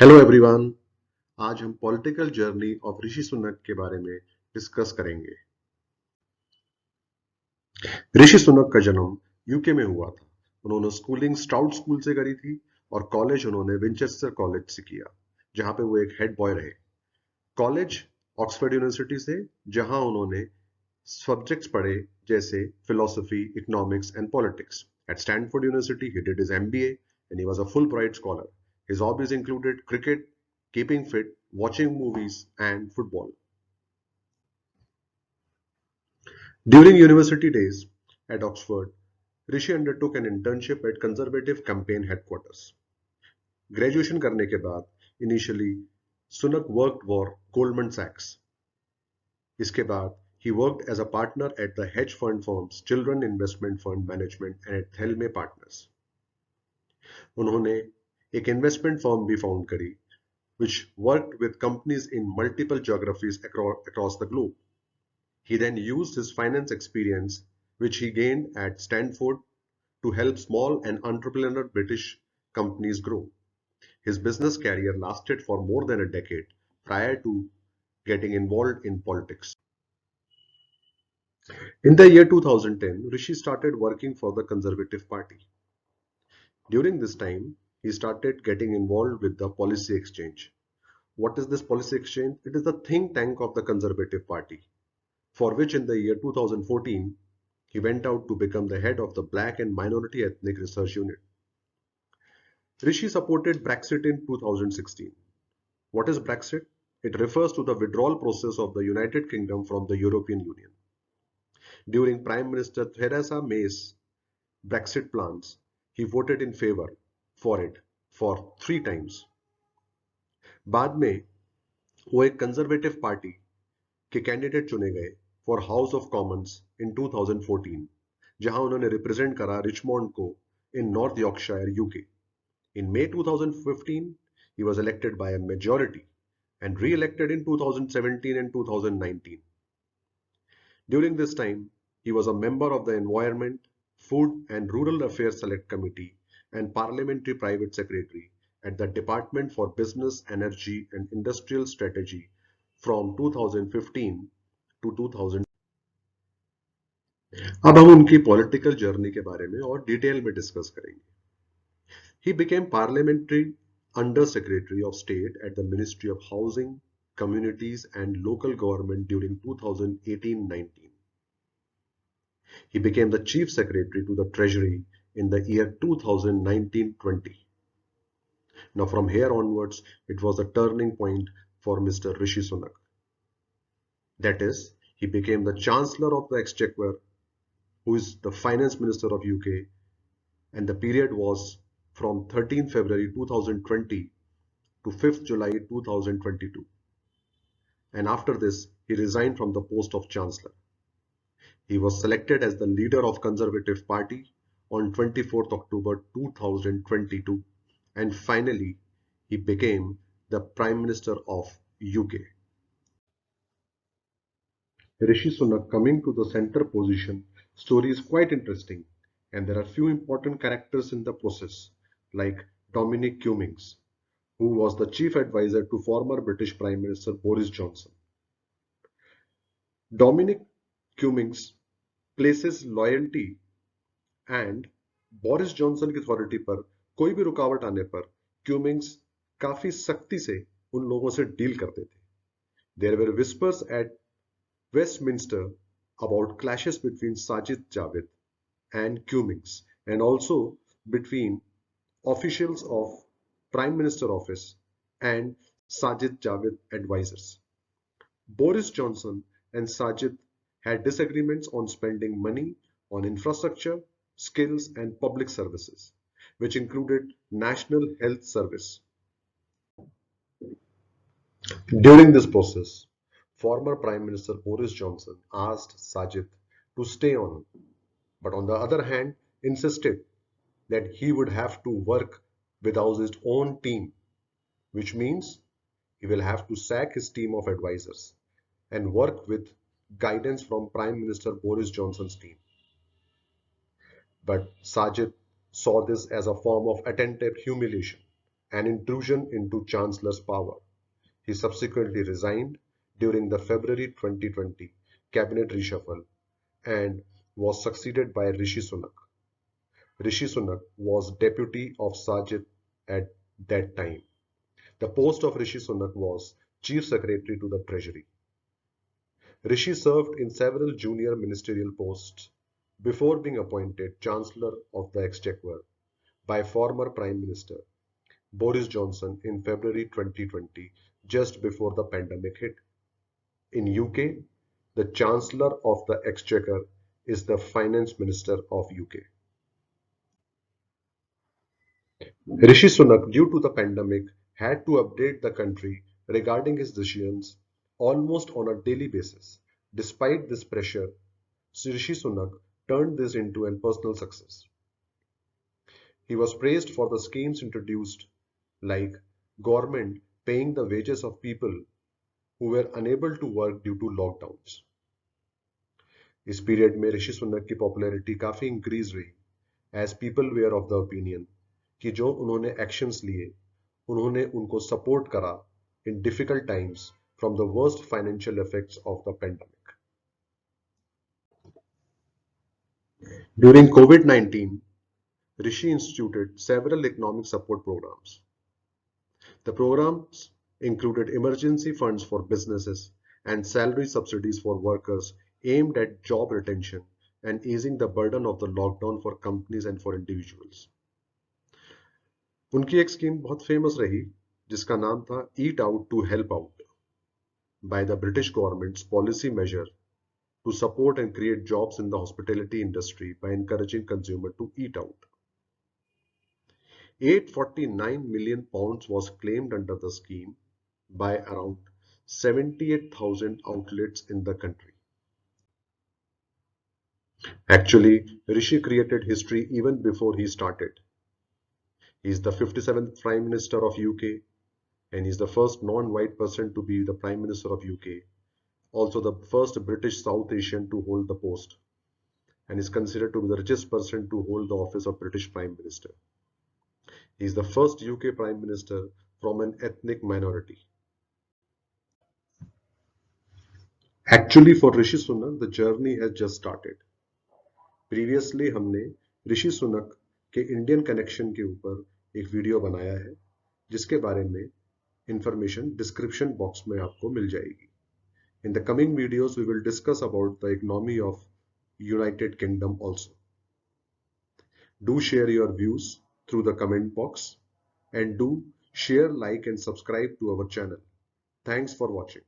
Hello everyone. आज हम political journey of Rishi Sunak के बारे में डिस्कस करेंगे। ऋषि सुनक का जन्म यूके में हुआ था। उन्होंने स्कूलिंग स्टाउट स्कूल से करी थी और कॉलेज उन्होंने विंचेस्टर कॉलेज से किया, जहां पे वो एक हेड बॉय रहे। कॉलेज ऑक्सफोर्ड यूनिवर्सिटी से, जहां उन्होंने सब्जेक्ट्स पढ़े जैसे philosophy, economics and politics. At Stanford University, he did his MBA and he was a Fulbright scholar. His hobbies included cricket, keeping fit, watching movies, and football. During university days at Oxford, Rishi undertook an internship at Conservative Campaign Headquarters. Graduation करने के बाद initially Sunak worked for Goldman Sachs. इसके बाद he worked as a partner at the hedge fund firms Children Investment Fund Management and at Thelme Partners. उन्होंने एक investment firm भी found करी which worked with companies in multiple geographies across the globe. He then used his finance experience, which he gained at Stanford, to help small and entrepreneurial British companies grow. His business career lasted for more than a decade prior to getting involved in politics. In the year 2010, Rishi started working for the Conservative Party. During this time, he started getting involved with the Policy Exchange. What is this Policy Exchange? It is the think tank of the Conservative Party, for which in the year 2014, he went out to become the head of the Black and Minority Ethnic Research Unit. Rishi supported Brexit in 2016. What is Brexit? It refers to the withdrawal process of the United Kingdom from the European Union. During Prime Minister Theresa May's Brexit plans, he voted in favor for it for 3 times. बाद में वो एक conservative party के candidate चुने गए for House of Commons in 2014, जहां उन्होंने represent करा रिचमोंड को in North Yorkshire, UK. In May 2015, he was elected by a majority and re-elected in 2017 and 2019. During this time, he was a member of the Environment, Food and Rural Affairs Select Committee and Parliamentary Private Secretary at the Department for Business, Energy and Industrial Strategy from 2015 to 2000. अब हम उनकी political journey के बारे में और detail में discuss करेंगे. He became Parliamentary Under Secretary of State at the Ministry of Housing, Communities and Local Government during 2018-19. He became the Chief Secretary to the Treasury in the year 2019-20. Now from here onwards, it was the turning point for Mr. Rishi Sunak. That is, he became the Chancellor of the Exchequer, who is the Finance Minister of UK, and the period was from 13 February 2020 to 5th July 2022. And after this, he resigned from the post of Chancellor. He was selected as the leader of Conservative Party on 24th October 2022, and finally, he became the Prime Minister of UK. Rishi Sunak coming to the center position story is quite interesting, and there are few important characters in the process, like Dominic Cummings, who was the chief advisor to former British Prime Minister Boris Johnson. Dominic Cummings places loyalty and Boris Johnson की authority पर कोई भी रुकावट आने पर Cummings काफी सख्ती से उन लोगों से डील करते थे. There were whispers at Westminster about clashes between Sajid Javid and Cummings, and also between officials of Prime Minister office and Sajid Javid advisors. Boris Johnson and Sajid had disagreements on spending money on infrastructure, skills and public services, which included National Health Service. During this process, former Prime Minister Boris Johnson asked Sajid to stay on, but on the other hand insisted that he would have to work without his own team, which means he will have to sack his team of advisors and work with guidance from Prime Minister Boris Johnson's team. But Sajid saw this as a form of attempted humiliation an intrusion into Chancellor's power. He subsequently resigned during the February 2020 cabinet reshuffle and was succeeded by Rishi Sunak. Rishi Sunak was deputy of Sajid at that time. The post of Rishi Sunak was Chief Secretary to the Treasury. Rishi served in several junior ministerial posts before being appointed Chancellor of the Exchequer by former Prime Minister Boris Johnson in February 2020, just before the pandemic hit. In UK, the Chancellor of the Exchequer is the Finance Minister of UK. Rishi Sunak, due to the pandemic, had to update the country regarding his decisions almost on a daily basis. Despite this pressure, Rishi Sunak turned this into a personal success. He was praised for the schemes introduced, like government paying the wages of people who were unable to work due to lockdowns. इस period में ऋषि सुनक की popularity काफ़ी increase हुई as people were of the opinion कि जो उन्होंने actions लिए उन्होंने उनको सपोर्ट करा in difficult times from the worst financial effects of the pandemic. During COVID-19, Rishi instituted several economic support programs. The programs included emergency funds for businesses and salary subsidies for workers aimed at job retention and easing the burden of the lockdown for companies and for individuals. उनकी एक scheme बहुत famous रही जिसका नाम था eat out to help out by the British government's policy measure to support and create jobs in the hospitality industry by encouraging consumers to eat out. £849 million was claimed under the scheme by around 78,000 outlets in the country. Actually, Rishi created history even before he started. He is the 57th Prime Minister of UK and he is the first non-white person to be the Prime Minister of UK. Also the first British South Asian to hold the post and is considered to be the richest person to hold the office of British Prime Minister. He is the first UK Prime Minister from an ethnic minority. Actually, for Rishi Sunak, the journey has just started. Previously, हमने ऋषि सुनक के Indian connection के ऊपर एक video बनाया है जिसके बारे में इंफॉर्मेशन डिस्क्रिप्शन बॉक्स में आपको मिल जाएगी. In the coming videos, we will discuss about the economy of United Kingdom also. Do share your views through the comment box and do share, like and subscribe to our channel. Thanks for watching.